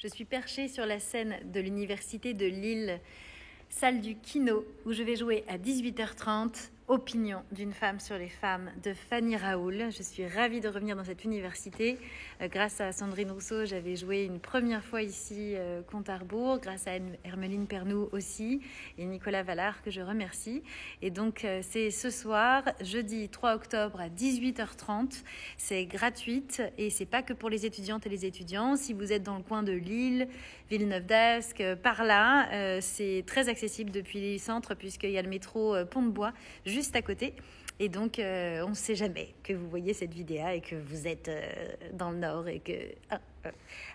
Je suis perchée sur la scène de l'université de Lille, salle du Kino, où je vais jouer à 18h30 Opinion d'une femme sur les femmes de Fanny Raoul. Je suis ravie de revenir dans cette université. Grâce à Sandrine Rousseau, j'avais joué une première fois ici, Compte à rebours, grâce à Hermeline Pernoud aussi, et Nicolas Vallard, que je remercie. Et donc, c'est ce soir, jeudi 3 octobre à 18h30. C'est gratuite et c'est pas que pour les étudiantes et les étudiants. Si vous êtes dans le coin de Lille, Villeneuve-d'Ascq, par là, c'est très accessible depuis les centres, puisqu'il y a le métro Pont-de-Bois juste à côté. Et donc, on ne sait jamais que vous voyez cette vidéo et que vous êtes dans le Nord et que...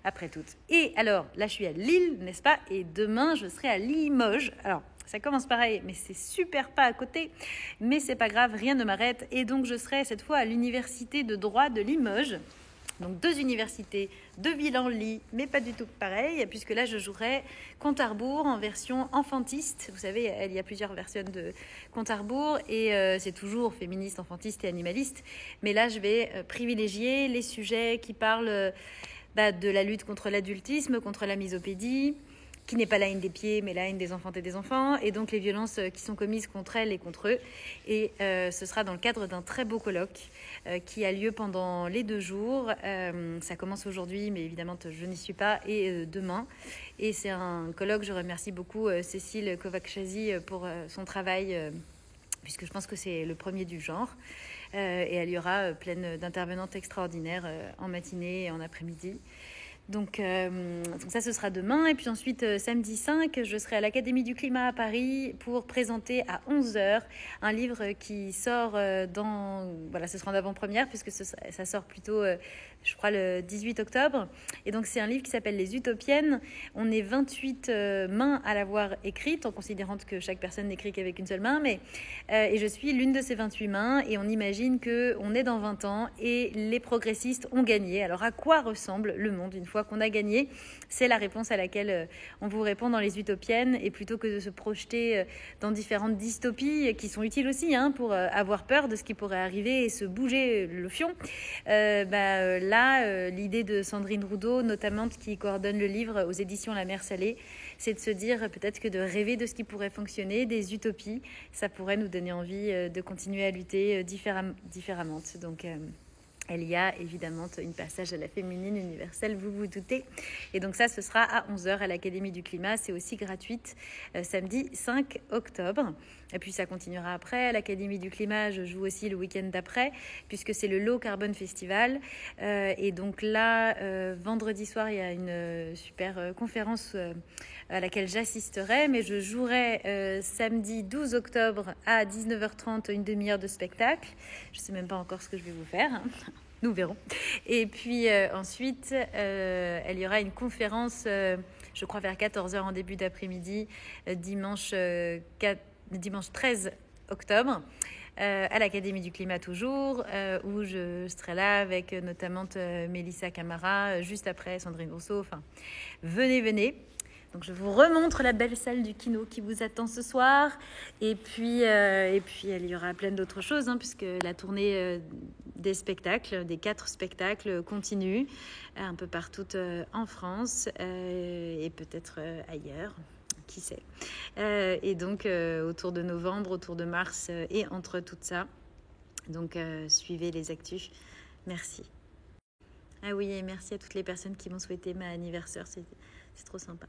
après tout. Et alors, là, je suis à Lille, n'est-ce pas? Et demain, je serai à Limoges. Alors, ça commence pareil, mais c'est super pas à côté. Mais c'est pas grave, rien ne m'arrête. Et donc, je serai cette fois à l'université de droit de Limoges. Donc 2 universités, 2 villes en lit, mais pas du tout pareil, puisque là je jouerai Compte à rebours en version enfantiste. Vous savez, il y a plusieurs versions de Compte à rebours et c'est toujours féministe, enfantiste et animaliste. Mais là je vais privilégier les sujets qui parlent de la lutte contre l'adultisme, contre la misopédie, qui n'est pas la haine des pieds, mais la haine des enfantes et des enfants, et donc les violences qui sont commises contre elles et contre eux. Et ce sera dans le cadre d'un très beau colloque qui a lieu pendant les 2 jours. Ça commence aujourd'hui, mais évidemment, je n'y suis pas, et demain. Et c'est un colloque, je remercie beaucoup Cécile Kovac-Chazy pour son travail, puisque je pense que c'est le premier du genre. Et elle y aura pleine d'intervenantes extraordinaires en matinée et en après-midi. Donc ça, ce sera demain. Et puis ensuite, samedi 5, je serai à l'Académie du Climat à Paris pour présenter à 11h un livre qui sort dans... Voilà, ce sera en avant-première puisque ça sort plutôt, je crois, le 18 octobre. Et donc, c'est un livre qui s'appelle Les Utopiennes. On est 28 mains à l'avoir écrite, en considérant que chaque personne n'écrit qu'avec une seule main. Et je suis l'une de ces 28 mains. Et on imagine qu'on est dans 20 ans et les progressistes ont gagné. Alors, à quoi ressemble le monde une fois qu'on a gagné? C'est la réponse à laquelle on vous répond dans Les Utopiennes. Et plutôt que de se projeter dans différentes dystopies qui sont utiles aussi pour avoir peur de ce qui pourrait arriver et se bouger le fion, là, l'idée de Sandrine Rousseau, notamment, qui coordonne le livre aux éditions La Mer Salée, c'est de se dire peut-être que de rêver de ce qui pourrait fonctionner, des utopies, ça pourrait nous donner envie de continuer à lutter différemment. Donc, il y a évidemment une passage à la féminine universelle, vous vous doutez. Et donc ça, ce sera à 11h à l'Académie du Climat. C'est aussi gratuite, samedi 5 octobre. Et puis ça continuera après. À l'Académie du Climat, je joue aussi le week-end d'après, puisque c'est le Low Carbon Festival. Et donc là, vendredi soir, il y a une super conférence à laquelle j'assisterai. Mais je jouerai samedi 12 octobre à 19h30, une demi-heure de spectacle. Je ne sais même pas encore ce que je vais vous faire. Nous verrons. Et puis ensuite, il y aura une conférence, je crois vers 14h en début d'après-midi, dimanche 13 octobre, à l'Académie du Climat toujours, où je serai là avec notamment Mélissa Camara, juste après Sandrine Rousseau. Enfin, venez. Donc, je vous remontre la belle salle du Kino qui vous attend ce soir. Et puis il y aura plein d'autres choses, puisque la tournée des spectacles, des 4 spectacles continue un peu partout en France et peut-être ailleurs. Qui sait. Et donc, autour de novembre, autour de mars et entre tout ça. Donc, suivez les actus. Merci. Ah oui, et merci à toutes les personnes qui m'ont souhaité ma anniversaire. C'est trop sympa.